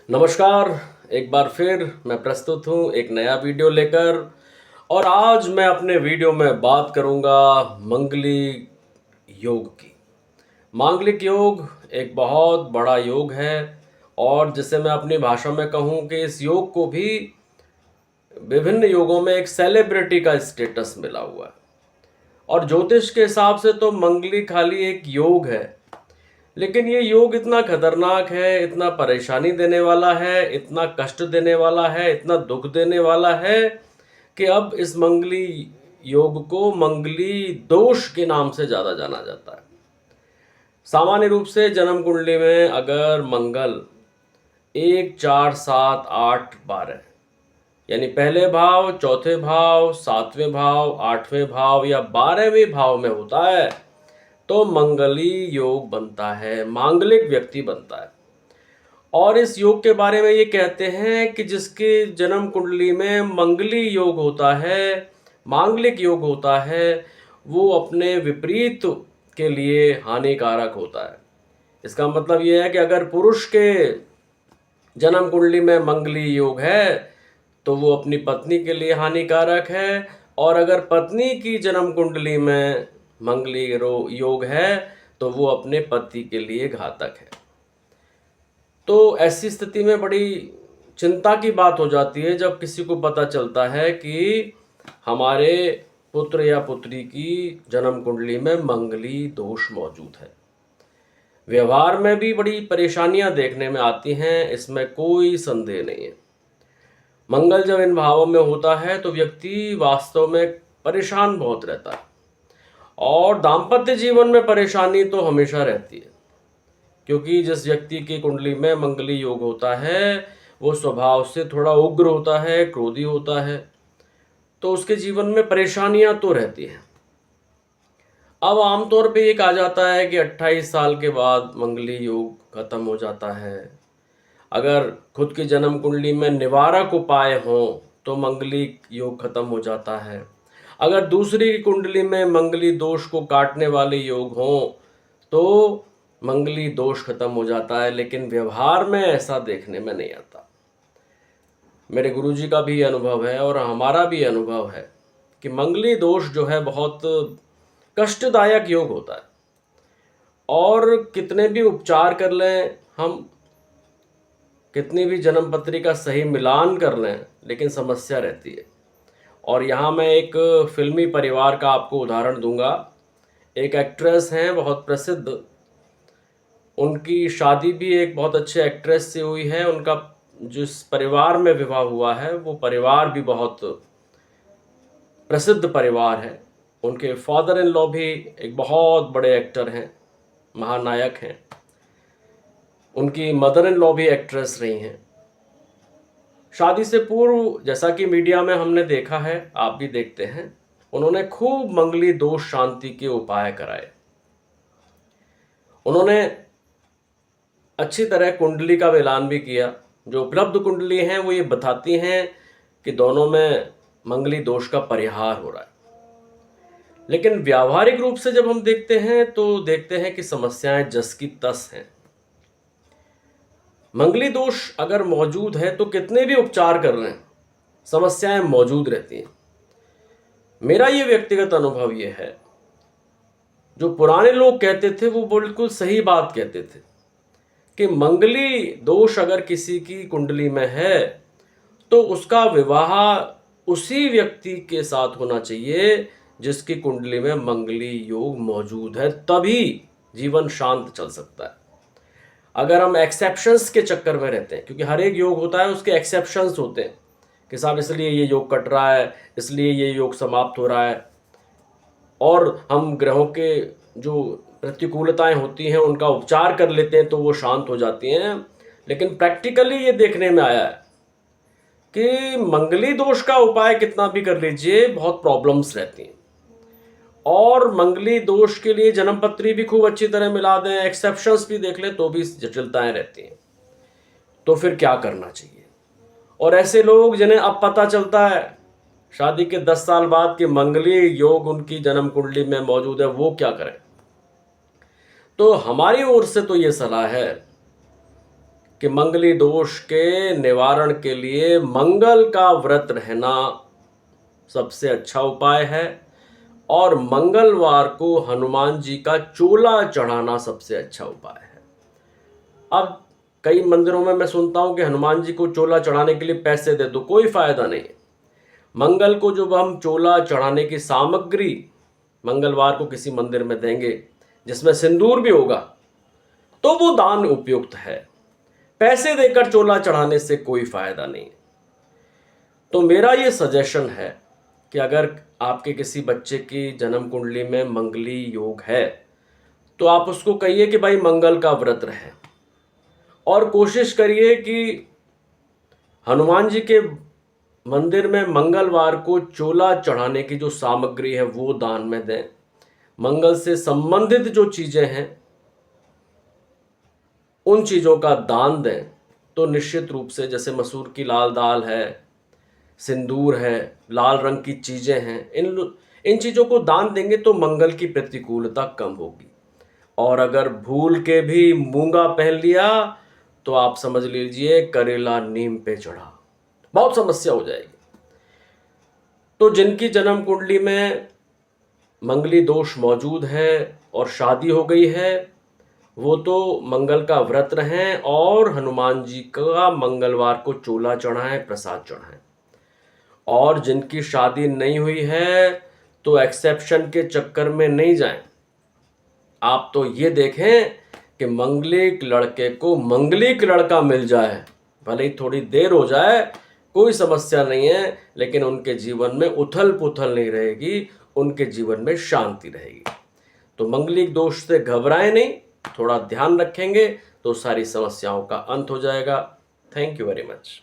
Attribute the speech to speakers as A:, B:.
A: नमस्कार। एक बार फिर मैं प्रस्तुत हूँ एक नया वीडियो लेकर। और आज मैं अपने वीडियो में बात करूँगा मांगलिक योग की। मांगलिक योग एक बहुत बड़ा योग है और जिसे मैं अपनी भाषा में कहूँ कि इस योग को भी विभिन्न योगों में एक सेलिब्रिटी का स्टेटस मिला हुआ है। और ज्योतिष के हिसाब से तो मंगली खाली एक योग है, लेकिन ये योग इतना खतरनाक है, इतना परेशानी देने वाला है, इतना कष्ट देने वाला है, इतना दुख देने वाला है कि अब इस मंगली योग को मंगली दोष के नाम से ज़्यादा जाना जाता है। सामान्य रूप से जन्म कुंडली में अगर मंगल 1, 4, 7, 8, 12 यानी पहले भाव, चौथे भाव, सातवें भाव, आठवें भाव या 12वें भाव में होता है तो मंगली योग बनता है, मांगलिक व्यक्ति बनता है। और इस योग के बारे में ये कहते हैं कि जिसके जन्म कुंडली में मंगली योग होता है, मांगलिक योग होता है, वो अपने विपरीत के लिए हानिकारक होता है। इसका मतलब ये है कि अगर पुरुष के जन्म कुंडली में मंगली योग है तो वो अपनी पत्नी के लिए हानिकारक है, और अगर पत्नी की जन्म कुंडली में मंगली योग है तो वो अपने पति के लिए घातक है। तो ऐसी स्थिति में बड़ी चिंता की बात हो जाती है जब किसी को पता चलता है कि हमारे पुत्र या पुत्री की जन्म कुंडली में मंगली दोष मौजूद है। व्यवहार में भी बड़ी परेशानियां देखने में आती हैं, इसमें कोई संदेह नहीं है। मंगल जब इन भावों में होता है तो व्यक्ति वास्तव में परेशान बहुत रहता है, और दाम्पत्य जीवन में परेशानी तो हमेशा रहती है, क्योंकि जिस व्यक्ति की कुंडली में मंगली योग होता है वो स्वभाव से थोड़ा उग्र होता है, क्रोधी होता है, तो उसके जीवन में परेशानियां तो रहती हैं। अब आमतौर पे ये कहा जाता है कि 28 साल के बाद मंगली योग खत्म हो जाता है। अगर खुद की जन्म कुंडली में निवारक उपाय हों तो मंगली योग खत्म हो जाता है। अगर दूसरी की कुंडली में मंगली दोष को काटने वाले योग हों तो मंगली दोष खत्म हो जाता है, लेकिन व्यवहार में ऐसा देखने में नहीं आता। मेरे गुरुजी का भी अनुभव है और हमारा भी अनुभव है कि मंगली दोष जो है बहुत कष्टदायक योग होता है, और कितने भी उपचार कर लें हम, कितनी भी जन्म पत्री का सही मिलान कर लें, लेकिन समस्या रहती है। और यहाँ मैं एक फिल्मी परिवार का आपको उदाहरण दूंगा। एक एक्ट्रेस हैं बहुत प्रसिद्ध, उनकी शादी भी एक बहुत अच्छे एक्ट्रेस से हुई है। उनका जिस परिवार में विवाह हुआ है वो परिवार भी बहुत प्रसिद्ध परिवार है। उनके फादर इन लॉ भी एक बहुत बड़े एक्टर हैं, महानायक हैं। उनकी मदर इन लॉ भी एक्ट्रेस रही हैं। शादी से पूर्व, जैसा कि मीडिया में हमने देखा है, आप भी देखते हैं, उन्होंने खूब मंगली दोष शांति के उपाय कराए। उन्होंने अच्छी तरह कुंडली का मिलान भी किया। जो उपलब्ध कुंडली हैं वो ये बताती हैं कि दोनों में मंगली दोष का परिहार हो रहा है। लेकिन व्यावहारिक रूप से जब हम देखते हैं तो देखते हैं कि समस्याएं जस की तस हैं। मंगली दोष अगर मौजूद है तो कितने भी उपचार कर रहे हैं, समस्याएं मौजूद रहती हैं। मेरा ये व्यक्तिगत अनुभव ये है, जो पुराने लोग कहते थे वो बिल्कुल सही बात कहते थे कि मंगली दोष अगर किसी की कुंडली में है तो उसका विवाह उसी व्यक्ति के साथ होना चाहिए जिसकी कुंडली में मंगली योग मौजूद है, तभी जीवन शांत चल सकता है। अगर हम एक्सेप्शंस के चक्कर में रहते हैं, क्योंकि हर एक योग होता है उसके एक्सेप्शंस होते हैं कि साहब इसलिए ये योग कट रहा है, इसलिए ये योग समाप्त हो रहा है, और हम ग्रहों के जो प्रतिकूलताएं होती हैं उनका उपचार कर लेते हैं तो वो शांत हो जाती हैं। लेकिन प्रैक्टिकली ये देखने में आया है कि मंगली दोष का उपाय कितना भी कर लीजिए बहुत प्रॉब्लम्स रहती हैं, और मंगली दोष के लिए जन्म पत्री भी खूब अच्छी तरह मिला दें, एक्सेप्शंस भी देख लें तो भी जटिलताएं रहती हैं। तो फिर क्या करना चाहिए? और ऐसे लोग जिन्हें अब पता चलता है शादी के 10 साल बाद कि मंगली योग उनकी जन्म कुंडली में मौजूद है, वो क्या करें? तो हमारी ओर से तो ये सलाह है कि मंगली दोष के निवारण के लिए मंगल का व्रत रहना सबसे अच्छा उपाय है और मंगलवार को हनुमान जी का चोला चढ़ाना सबसे अच्छा उपाय है। अब कई मंदिरों में मैं सुनता हूं कि हनुमान जी को चोला चढ़ाने के लिए पैसे दे दो, कोई फायदा नहीं। मंगल को जब हम चोला चढ़ाने की सामग्री मंगलवार को किसी मंदिर में देंगे जिसमें सिंदूर भी होगा तो वो दान उपयुक्त है। पैसे देकर चोला चढ़ाने से कोई फायदा नहीं। तो मेरा ये सजेशन है कि अगर आपके किसी बच्चे की जन्म कुंडली में मंगली योग है तो आप उसको कहिए कि भाई मंगल का व्रत रहे और कोशिश करिए कि हनुमान जी के मंदिर में मंगलवार को चोला चढ़ाने की जो सामग्री है वो दान में दें। मंगल से संबंधित जो चीजें हैं उन चीजों का दान दें तो निश्चित रूप से, जैसे मसूर की लाल दाल है, सिंदूर है, लाल रंग की चीजें हैं, इन चीजों को दान देंगे तो मंगल की प्रतिकूलता कम होगी। और अगर भूल के भी मूंगा पहन लिया तो आप समझ लीजिए करेला नीम पे चढ़ा, बहुत समस्या हो जाएगी। तो जिनकी जन्म कुंडली में मंगली दोष मौजूद है और शादी हो गई है वो तो मंगल का व्रत रहें और हनुमान जी का मंगलवार को चोला चढ़ाएं, प्रसाद चढ़ाएं। और जिनकी शादी नहीं हुई है तो एक्सेप्शन के चक्कर में नहीं जाएं। आप तो ये देखें कि मंगलिक लड़के को मंगलिक लड़का मिल जाए, भले ही थोड़ी देर हो जाए, कोई समस्या नहीं है, लेकिन उनके जीवन में उथल पुथल नहीं रहेगी, उनके जीवन में शांति रहेगी। तो मंगलिक दोष से घबराएं नहीं, थोड़ा ध्यान रखेंगे तो सारी समस्याओं का अंत हो जाएगा। Thank you very much.